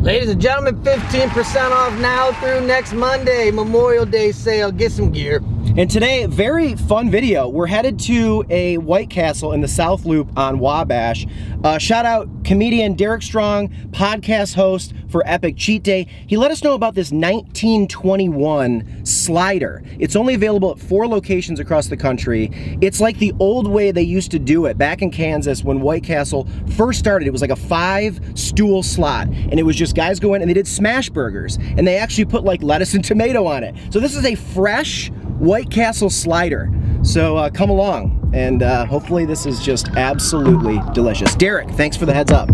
Ladies and gentlemen, 15% off now through next Monday, Memorial Day sale. Get some gear. And today, very fun video. We're headed to a White Castle in the South Loop on Wabash. Shout out comedian Derek Strong, podcast host for Epic Cheat Day. He let us know about this 1921 slider. It's only available at 4 locations across the country. It's like the old way they used to do it back in Kansas when White Castle first started. It was like a 5-stool slot, and it was just guys go in and they did smash burgers, and they actually put like lettuce and tomato on it. So this is a fresh White Castle slider. So come along, and hopefully this is just absolutely delicious. Derek, thanks for the heads up.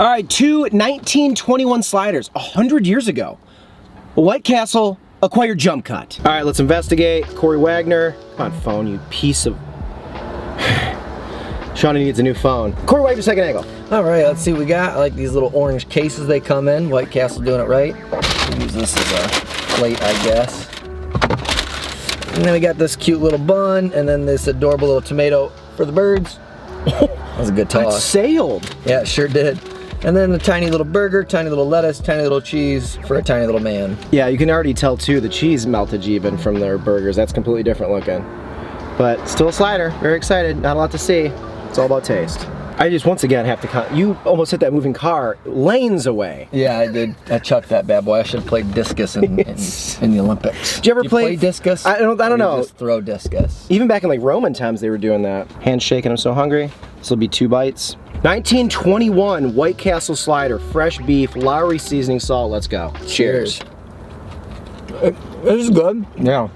All right, 2 1921 sliders, 100 years ago. White Castle acquired jump cut. All right, let's investigate. Corey Wagner, come on phone, you piece of... Shawnee needs a new phone. Corey Wagner, second angle. All right, let's see what we got. I like these little orange cases they come in. White Castle doing it right. We'll use this as a plate, I guess. And then we got this cute little bun, and then this adorable little tomato for the birds. That was a good toss. It sailed. Yeah, it sure did. And then the tiny little burger, tiny little lettuce, tiny little cheese for a tiny little man. Yeah, you can already tell too, the cheese melted even from their burgers. That's completely different looking. But still a slider, very excited, not a lot to see. It's all about taste. I just once again have to, you almost hit that moving car lanes away. Yeah, I did. I chucked that bad boy. I should have played discus in the Olympics. Did you ever play discus? I don't know. Just throw discus. Even back in like Roman times they were doing that. Hands shaking, I'm so hungry. This will be 2 bites. 1921 White Castle slider, fresh beef, Lowry seasoning salt. Let's go. Cheers. This is good. Yeah.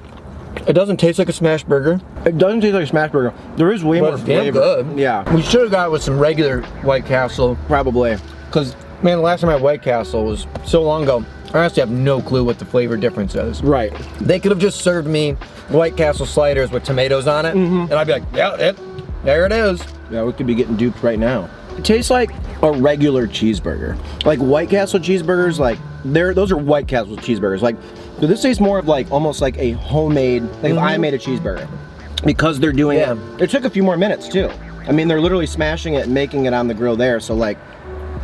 It doesn't taste like a smash burger. It doesn't taste like a smash burger. There is way more flavor. Good. Yeah. We should have got it with some regular White Castle. Probably. Because, man, the last time I had White Castle was so long ago. I honestly have no clue what the flavor difference is. Right. They could have just served me White Castle sliders with tomatoes on it, and I'd be like, yeah, there it is. Yeah, we could be getting duped right now. It tastes like a regular cheeseburger. Like White Castle cheeseburgers, like those are White Castle cheeseburgers. Like, so this tastes more of like almost like a homemade, like if I made a cheeseburger. Because they're doing it. It took a few more minutes too. I mean, they're literally smashing it and making it on the grill there, so like,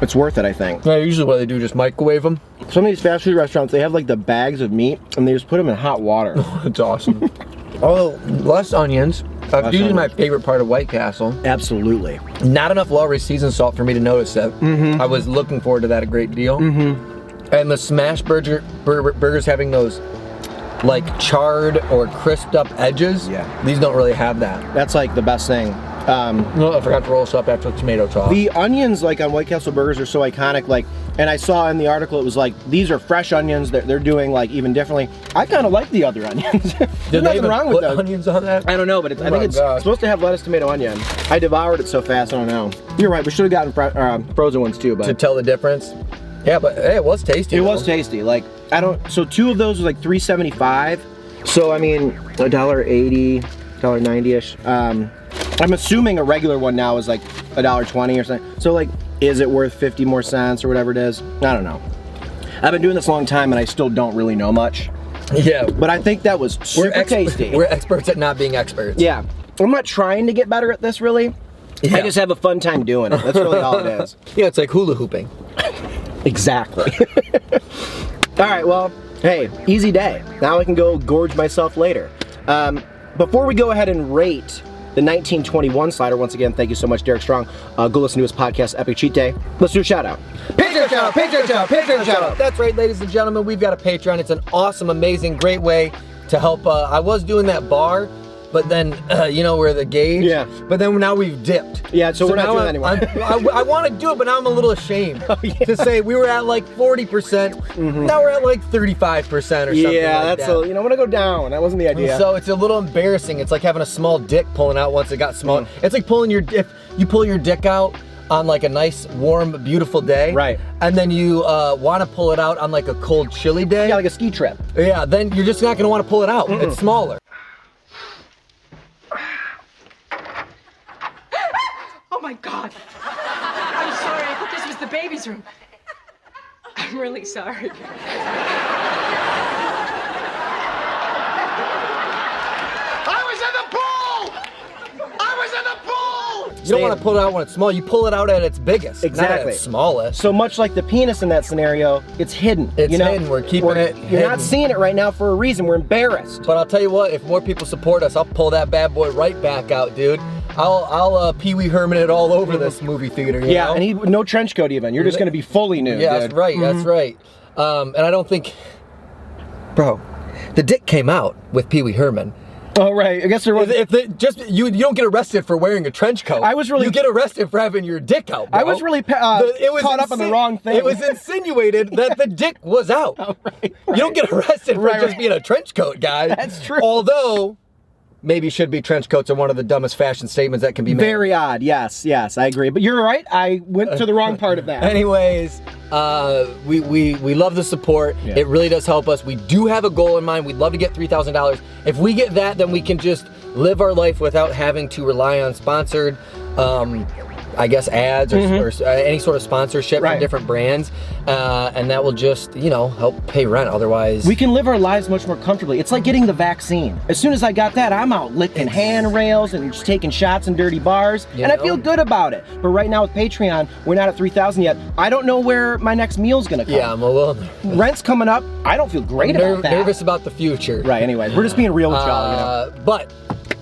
it's worth it, I think. Yeah, usually what they do, just microwave them. Some of these fast food restaurants, they have like the bags of meat and they just put them in hot water. It's awesome. Although, less onions. That's usually my favorite part of White Castle. Absolutely. Not enough Lowry seasoned salt for me to notice that. I was looking forward to that a great deal. And the smash burgers having those like charred or crisped up edges. Yeah. These don't really have that. That's like the best thing. No, I forgot to roll this up after the tomato toss. The onions, like on White Castle burgers, are so iconic. Like, and I saw in the article it was like these are fresh onions that they're doing like even differently. I kind of like the other onions. Did they even wrong put with those onions on that? I don't know, but I think it's supposed to have lettuce, tomato, onion. I devoured it so fast. I don't know. You're right. We should have gotten frozen ones too, but to tell the difference. Yeah, but hey, it was tasty. It was tasty. Like so 2 of those was like $3.75. So I mean, $1.80, $1.90ish. I'm assuming a regular one now is like $1.20 or something. So like, is it worth 50 more cents or whatever it is? I don't know. I've been doing this a long time and I still don't really know much. Yeah. But I think that was super tasty. We're experts at not being experts. Yeah. I'm not trying to get better at this really. Yeah. I just have a fun time doing it. That's really all it is. Yeah, it's like hula hooping. Exactly. All right, well, hey, easy day. Now I can go gorge myself later. Before we go ahead and rate the 1921 slider, once again, thank you so much, Derek Strong. Go listen to his podcast, Epic Cheat Day. Let's do a shout out. Patreon shout out, Patreon shout out, Patreon shout out. That's right, ladies and gentlemen, we've got a Patreon. It's an awesome, amazing, great way to help. I was doing that bar but then you know where the gauge. Yeah. But then now we've dipped. Yeah, so we're not now doing that anymore. I want to do it, but now I'm a little ashamed yeah. to say we were at like 40%. Now we're at like 35% or something. Yeah, like that's that. you know, I'm gonna go down. That wasn't the idea. So it's a little embarrassing. It's like having a small dick pulling out once it got small. It's like if you pull your dick out on like a nice, warm, beautiful day. Right. And then you want to pull it out on like a cold, chilly day. Yeah, like a ski trip. Yeah, then you're just not gonna want to pull it out. It's smaller. Oh my God. I'm sorry, I thought this was the baby's room. I'm really sorry. You don't want to pull it out when it's small. You pull it out at its biggest, not at Exactly. its smallest. So much like the penis in that scenario, it's hidden. It's you know? hidden. We're keeping it You're hidden. not seeing it right now for a reason. We're embarrassed. But I'll tell you what, if more people support us, I'll pull that bad boy right back out, dude. I'll Pee Wee Herman it all over this movie theater. You know? And no trench coat even. You're just gonna be fully nude. Yeah, dude. that's right. That's right. And I don't think, bro, the dick came out with Pee Wee Herman. Oh right. I guess there was. You don't get arrested for wearing a trench coat. You get arrested for having your dick out, bro. I was really caught up on the wrong thing. It was insinuated that the dick was out. Oh, right. You don't get arrested for just being a trench coat guy. That's true. Although, maybe should be trench coats are one of the dumbest fashion statements that can be made. Very odd. Yes, I agree. But you're right. I went to the wrong part of that. Anyways, we love the support. Yeah. It really does help us. We do have a goal in mind. We'd love to get $3,000. If we get that, then we can just live our life without having to rely on sponsored, I guess, ads or any sort of sponsorship from different brands. And that will just, you know, help pay rent. Otherwise, we can live our lives much more comfortably. It's like getting the vaccine. As soon as I got that, I'm out licking handrails and just taking shots in dirty bars, and I feel good about it. But right now with Patreon, we're not at 3,000 yet. I don't know where my next meal's gonna come. Yeah, I'm a little rent's coming up. I don't feel great about that. Nervous about the future. Right. Anyways, we're just being real with y'all. You know? But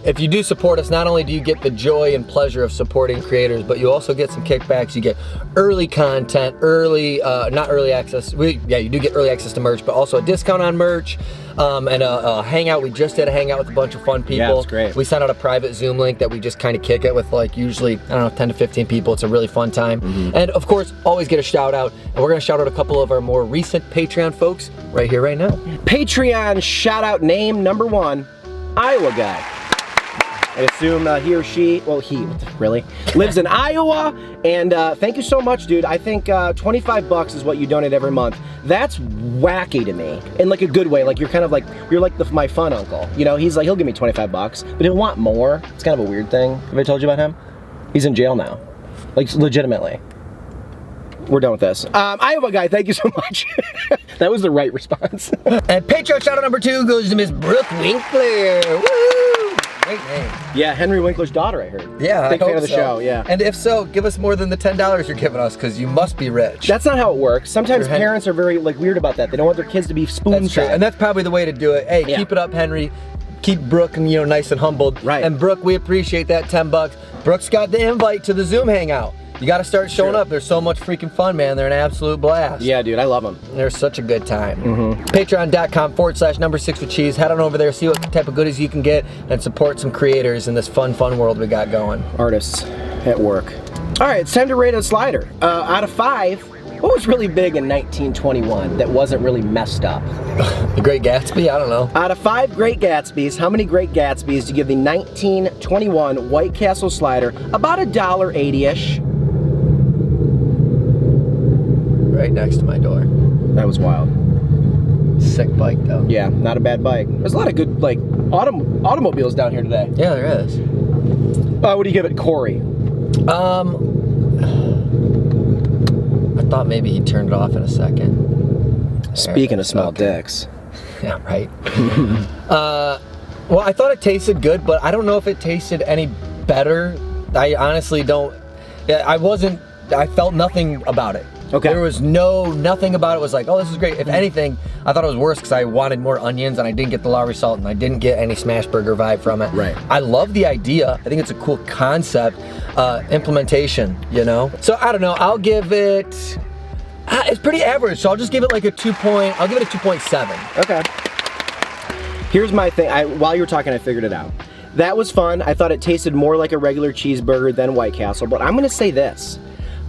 if you do support us, not only do you get the joy and pleasure of supporting creators, but you also get some kickbacks. You get early content, not early access. You do get early access to merch, but also a discount on merch, and a hangout. We just did a hangout with a bunch of fun people. Yeah, it's great. We sent out a private Zoom link that we just kind of kick it with, like, usually, I don't know, 10 to 15 people. It's a really fun time. And of course, always get a shout out. And we're gonna shout out a couple of our more recent Patreon folks right here, right now. Patreon shout out name number 1, Iowa guy. I assume he or she, well, really, lives in Iowa, and thank you so much, dude. I think $25 is what you donate every month. That's wacky to me, in like a good way. Like you're like my fun uncle. You know, he's like, he'll give me $25, but he'll want more. It's kind of a weird thing. Have I told you about him? He's in jail now, like legitimately. We're done with this. Iowa guy, thank you so much. That was the right response. And Patreon shout out number 2 goes to Miss Brooke Winkler. Woo! Great name. Yeah, Henry Winkler's daughter, I heard. Yeah, big I fan hope of the so. show. Yeah. And if so, give us more than the $10 you're giving us, because you must be rich. That's not how it works. Sometimes parents are very weird about that. They don't want their kids to be spoon-fed. That's true, and that's probably the way to do it. Hey, keep it up, Henry. Keep Brooke, nice and humbled. Right. And Brooke, we appreciate that $10. Brooke's got the invite to the Zoom hangout. You got to start showing up. There's so much freaking fun, man. They're an absolute blast. Yeah, dude, I love them. They're such a good time. Patreon.com/number6 with cheese. Head on over there, see what type of goodies you can get, and support some creators in this fun world we got going. Artists at work. All right, it's time to rate a slider. Out of 5, what was really big in 1921 that wasn't really messed up? The Great Gatsby? I don't know. Out of 5 Great Gatsbys, how many Great Gatsbys do you give the 1921 White Castle slider? About $1.80-ish. Right next to my door. That was wild. Sick bike, though. Yeah, not a bad bike. There's a lot of good, like, automobiles down here today. Yeah, there is. What do you give it, Corey? I thought maybe he turned it off in a second. Speaking of small dicks. Yeah, right. Well, I thought it tasted good, but I don't know if it tasted any better. I honestly don't. I felt nothing about it. Okay. There was nothing about it was like, oh, this is great. If anything, I thought it was worse because I wanted more onions and I didn't get the Lowry salt and I didn't get any smash burger vibe from it. Right. I love the idea. I think it's a cool concept. Implementation, So I don't know. I'll give it. It's pretty average, so I'll just give it like a 2. I'll give it a 2.7. Okay. Here's my thing. While you were talking, I figured it out. That was fun. I thought it tasted more like a regular cheeseburger than White Castle, but I'm gonna say this.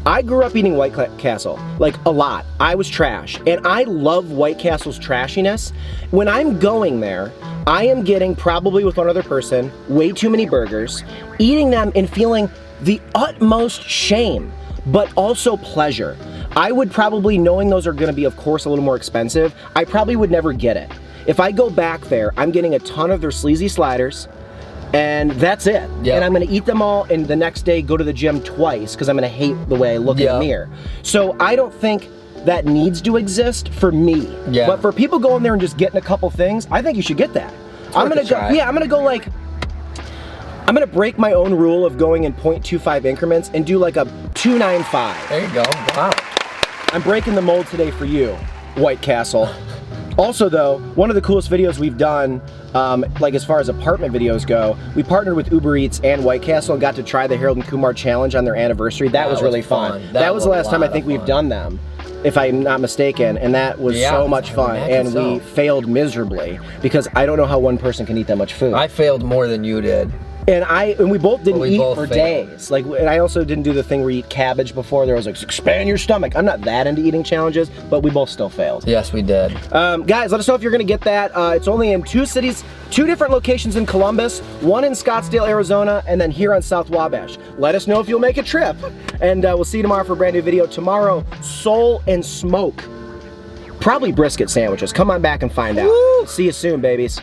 I grew up eating White Castle, like a lot. I was trash, and I love White Castle's trashiness. When I'm going there, I am getting, probably with one other person, way too many burgers, eating them and feeling the utmost shame, but also pleasure. I would probably, knowing those are gonna be, of course, a little more expensive, I probably would never get it. If I go back there, I'm getting a ton of their sleazy sliders, and that's it. Yep. And I'm gonna eat them all, and the next day go to the gym twice, because I'm gonna hate the way I look in the mirror. So I don't think that needs to exist for me. Yeah. But for people going there and just getting a couple things, I think you should get that. I'm gonna go, yeah, I'm gonna go like, I'm gonna break my own rule of going in 0.25 increments and do like a 295. There you go. Wow. I'm breaking the mold today for you, White Castle. Also though, one of the coolest videos we've done, like as far as apartment videos go, we partnered with Uber Eats and White Castle and got to try the Harold and Kumar Challenge on their anniversary. That was really fun. That was the last time I think we've done them, if I'm not mistaken, and that was so much fun, and we failed miserably because I don't know how one person can eat that much food. I failed more than you did. And we both didn't eat for failed. days. Like, and I also didn't do the thing where you eat cabbage before. There was like, expand your stomach. I'm not that into eating challenges, but we both still failed. Yes, we did. Guys, let us know if you're gonna get that. It's only in 2 cities, 2 different locations in Columbus, 1 in Scottsdale, Arizona, and then here on South Wabash. Let us know if you'll make a trip. And we'll see you tomorrow for a brand new video. Tomorrow, Soul and Smoke. Probably brisket sandwiches. Come on back and find out. See you soon, babies.